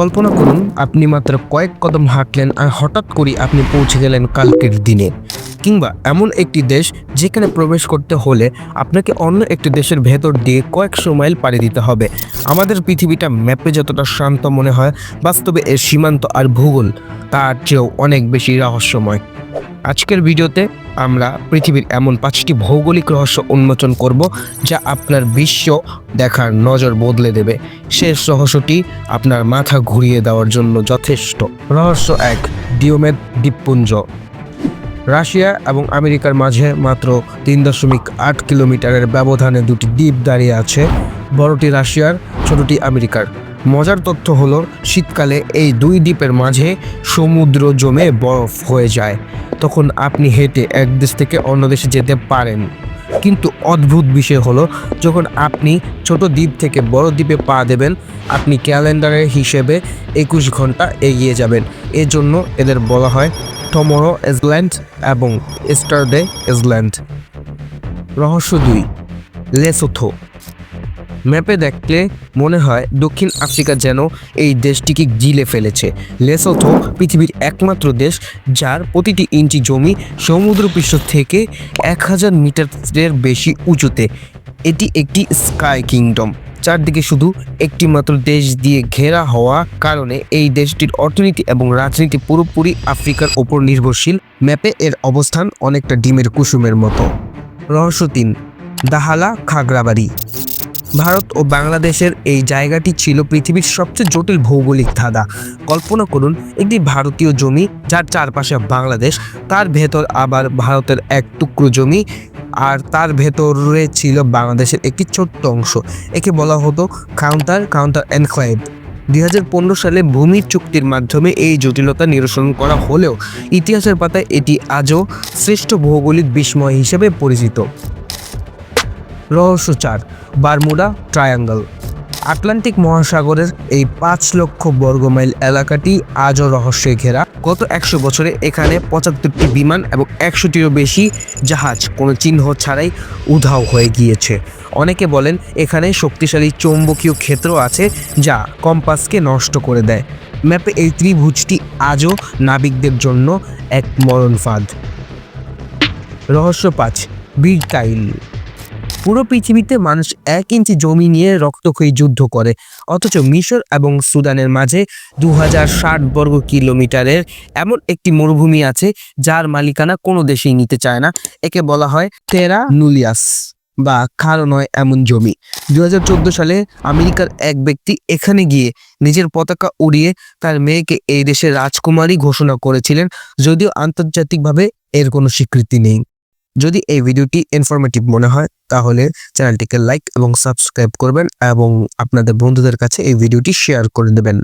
কল্পনা করুন আপনি মাত্র কয়েক কদম হাঁটলেন আর হঠাৎ করে আপনি পৌঁছে গেলেন কালকের দিনে, কিংবা এমন একটি দেশ যেখানে প্রবেশ করতে হলে আপনাকে অন্য একটি দেশের ভেতর দিয়ে কয়েকশো মাইল পাড়ি দিতে হবে। আমাদের পৃথিবীটা ম্যাপে যতটা শান্ত মনে হয়, বাস্তবে এর সীমান্ত আর ভূগোল তার চেয়েও অনেক বেশি রহস্যময়। আজকের ভিডিওতে আমরা পৃথিবীর এমন 5টি ভৌগোলিক রহস্য উন্মোচন করব যা আপনার বিশ্ব দেখার নজর বদলে দেবে। শেষ রহস্যটি আপনার মাথা ঘুরিয়ে দেওয়ার জন্য যথেষ্ট। রহস্য 1, ডিওমেদ দ্বীপপুঞ্জ। রাশিয়া এবং আমেরিকার মাঝে মাত্র 3.8 কিলোমিটারের ব্যবধানে দুটি দ্বীপ দাঁড়িয়ে আছে। বড়টি রাশিয়ার, ছোটটি আমেরিকার। মজার তথ্য হলো শীতকালে এই দুই দ্বীপের মাঝে সমুদ্র জমে বরফ হয়ে যায়। তখন আপনি হেঁটে এক দেশ থেকে অন্য দেশে যেতে পারেন। কিন্তু অদ্ভুত বিষয় হলো, যখন আপনি ছোট দ্বীপ থেকে বড় দ্বীপে পা দেবেন, আপনি ক্যালেন্ডারের হিসেবে 21 ঘন্টা এগিয়ে যাবেন। এজন্য এদের বলা হয় টমরো আইল্যান্ড এবং ইস্টারডে আইল্যান্ড। রহস্য 2, লেসোথো। ম্যাপে দেখলে মনে হয় দক্ষিণ আফ্রিকা যেন এই দেশটিকে গিলে ফেলেছে। লেসোথো পৃথিবীর একমাত্র দেশ যার প্রতিটি ইঞ্চি জমি সমুদ্রপৃষ্ঠ থেকে 1000 মিটারের বেশি উঁচুতে। এটি একটি স্কাই কিংডম, চারদিকে শুধু একটি মাত্র দেশ দিয়ে ঘেরা হওয়া কারণে এই দেশটির অর্থনীতি এবং রাজনীতি পুরোপুরি আফ্রিকার ওপর নির্ভরশীল। ম্যাপে এর অবস্থান অনেকটা ডিমের কুসুমের মতো। রহস্য 3, দাহালা খাগড়াবাড়ি। ভারত ও বাংলাদেশের এই জায়গাটি ছিল পৃথিবীর সবচেয়ে জটিল ভৌগোলিক ধাঁধা। কল্পনা করুন একটি ভারতীয় জমি যার চারপাশে বাংলাদেশ, তার ভেতর আবার ভারতের এক টুকরো জমি, আর তার ভেতরে ছিল বাংলাদেশের একটি ছোট্ট অংশ। একে বলা হতো কাউন্টার এনক্লেভ। 2015 সালে ভূমি চুক্তির মাধ্যমে এই জটিলতা নিরসন করা হলেও ইতিহাসের পাতায় এটি আজও শ্রেষ্ঠ ভৌগোলিক বিস্ময় হিসেবে পরিচিত। রহস্য 4, বারমুডা ট্রায়াঙ্গল। আটলান্টিক মহাসাগরের এই 5 লক্ষ বর্গমাইল এলাকাটি আজও রহস্যে ঘেরা। গত 100 বছরে এখানে 75টি বিমান এবং 100টিরও বেশি জাহাজ কোনো চিহ্ন ছাড়াই উধাও হয়ে গিয়েছে। অনেকে বলেন এখানে শক্তিশালী চৌম্বকীয় ক্ষেত্র আছে যা কম্পাসকে নষ্ট করে দেয়। ম্যাপে এই ত্রিভুজটি আজও নাবিকদের জন্য এক মরণ ফাঁদ। রহস্য 5, বিগ টাইল। পুরো পৃথিবীতে মানুষ 1 ইঞ্চি জমি নিয়ে রক্তক্ষয়ী যুদ্ধ করে, অথচ মিশর এবং সুদানের মাঝে 2060 বর্গ কিলোমিটারের এমন একটি মরুভূমি আছে যার মালিকানা কোনো দেশেই নিতে চায় না। একে বলা হয় টেরা নুলিয়াস বা খাড়ো নয় এমন জমি। 2014 সালে আমেরিকার এক ব্যক্তি এখানে গিয়ে নিজের পতাকা উড়িয়ে তার মেয়েকে এই দেশের রাজকুমারী ঘোষণা করেছিলেন, যদিও আন্তর্জাতিকভাবে এর কোনো স্বীকৃতি নেই। যদি এই ভিডিওটি ইনফরমেটিভ মনে হয় তাহলে চ্যানেলটিকে লাইক এবং সাবস্ক্রাইব করবেন এবং আপনাদের বন্ধুদের কাছে এই ভিডিওটি শেয়ার করে দেবেন।